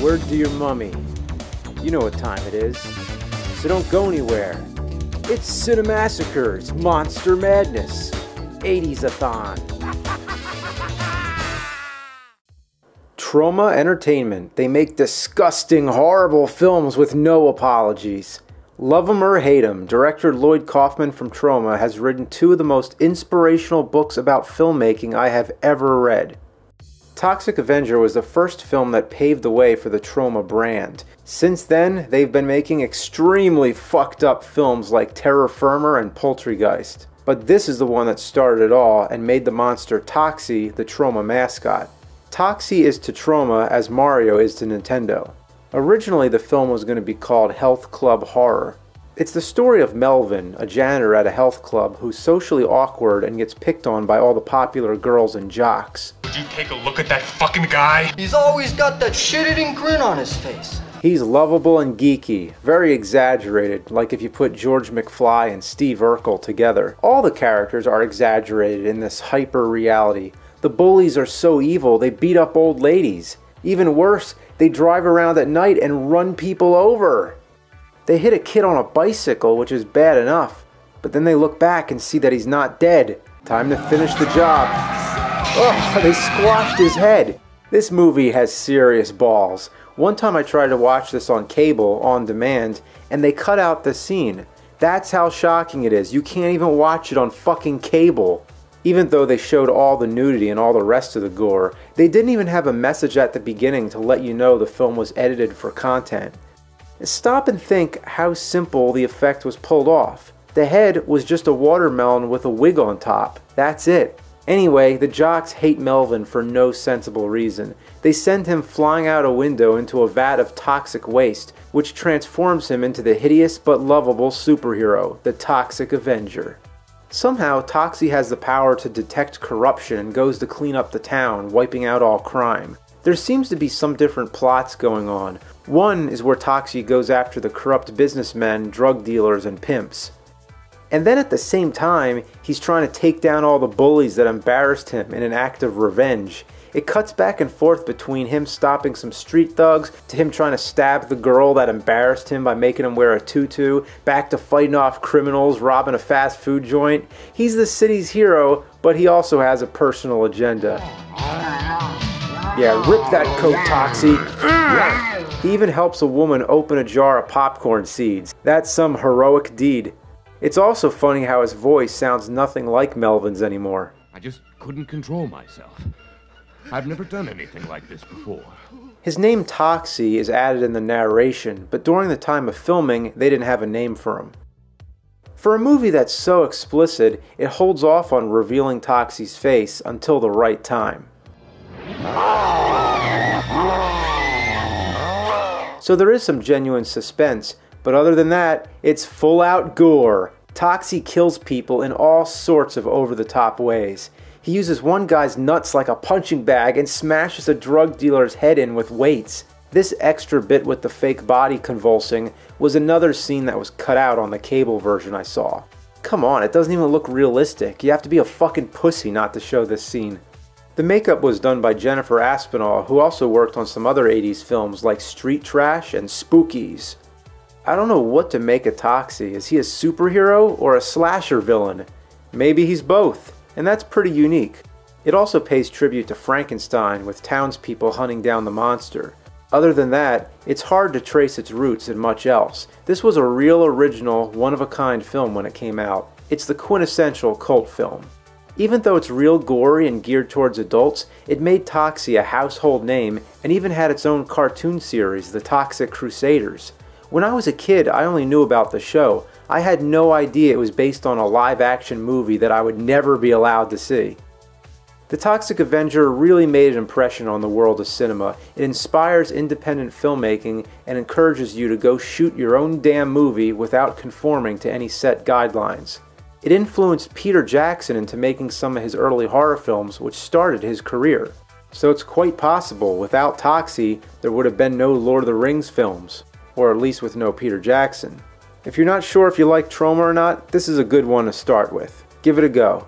word to your mummy. You know what time it is, so don't go anywhere. It's Cinemassacre, it's Monster Madness, 80s-a-thon. Troma Entertainment, they make disgusting, horrible films with no apologies. Love 'em or hate 'em, director Lloyd Kaufman from Troma has written two of the most inspirational books about filmmaking I have ever read. Toxic Avenger was the first film that paved the way for the Troma brand. Since then, they've been making extremely fucked up films like Terror Firmer and Poultrygeist. But this is the one that started it all and made the monster Toxie the Troma mascot. Toxie is to Troma as Mario is to Nintendo. Originally, the film was going to be called Health Club Horror. It's the story of Melvin, a janitor at a health club who's socially awkward and gets picked on by all the popular girls and jocks. Would you take a look at that fucking guy? He's always got that shit-eating grin on his face. He's lovable and geeky, very exaggerated, like if you put George McFly and Steve Urkel together. All the characters are exaggerated in this hyper-reality. The bullies are so evil, they beat up old ladies. Even worse, they drive around at night and run people over. They hit a kid on a bicycle, which is bad enough, but then they look back and see that he's not dead. Time to finish the job. Oh, they squashed his head. This movie has serious balls. One time I tried to watch this on cable, on demand, and they cut out the scene. That's how shocking it is. You can't even watch it on fucking cable. Even though they showed all the nudity and all the rest of the gore, they didn't even have a message at the beginning to let you know the film was edited for content. Stop and think how simple the effect was pulled off. The head was just a watermelon with a wig on top. That's it. Anyway, the jocks hate Melvin for no sensible reason. They send him flying out a window into a vat of toxic waste, which transforms him into the hideous but lovable superhero, the Toxic Avenger. Somehow, Toxie has the power to detect corruption and goes to clean up the town, wiping out all crime. There seems to be some different plots going on. One is where Toxie goes after the corrupt businessmen, drug dealers, and pimps. And then at the same time, he's trying to take down all the bullies that embarrassed him in an act of revenge. It cuts back and forth between him stopping some street thugs, to him trying to stab the girl that embarrassed him by making him wear a tutu, back to fighting off criminals, robbing a fast food joint. He's the city's hero, but he also has a personal agenda. Yeah, rip that coat, Toxie. He even helps a woman open a jar of popcorn seeds. That's some heroic deed. It's also funny how his voice sounds nothing like Melvin's anymore. I just couldn't control myself. I've never done anything like this before. His name Toxie is added in the narration, but during the time of filming, they didn't have a name for him. For a movie that's so explicit, it holds off on revealing Toxie's face until the right time. So there is some genuine suspense, but other than that, it's full-out gore. Toxie kills people in all sorts of over-the-top ways. He uses one guy's nuts like a punching bag and smashes a drug dealer's head in with weights. This extra bit with the fake body convulsing was another scene that was cut out on the cable version I saw. Come on, it doesn't even look realistic. You have to be a fucking pussy not to show this scene. The makeup was done by Jennifer Aspinall, who also worked on some other 80s films like Street Trash and Spookies. I don't know what to make of Toxie. Is he a superhero or a slasher villain? Maybe he's both, and that's pretty unique. It also pays tribute to Frankenstein, with townspeople hunting down the monster. Other than that, it's hard to trace its roots in much else. This was a real original, one-of-a-kind film when it came out. It's the quintessential cult film. Even though it's real gory and geared towards adults, it made Toxie a household name and even had its own cartoon series, The Toxic Crusaders. When I was a kid, I only knew about the show. I had no idea it was based on a live-action movie that I would never be allowed to see. The Toxic Avenger really made an impression on the world of cinema. It inspires independent filmmaking and encourages you to go shoot your own damn movie without conforming to any set guidelines. It influenced Peter Jackson into making some of his early horror films, which started his career. So it's quite possible, without Toxie, there would have been no Lord of the Rings films. Or at least with no Peter Jackson. If you're not sure if you like Troma or not, this is a good one to start with. Give it a go.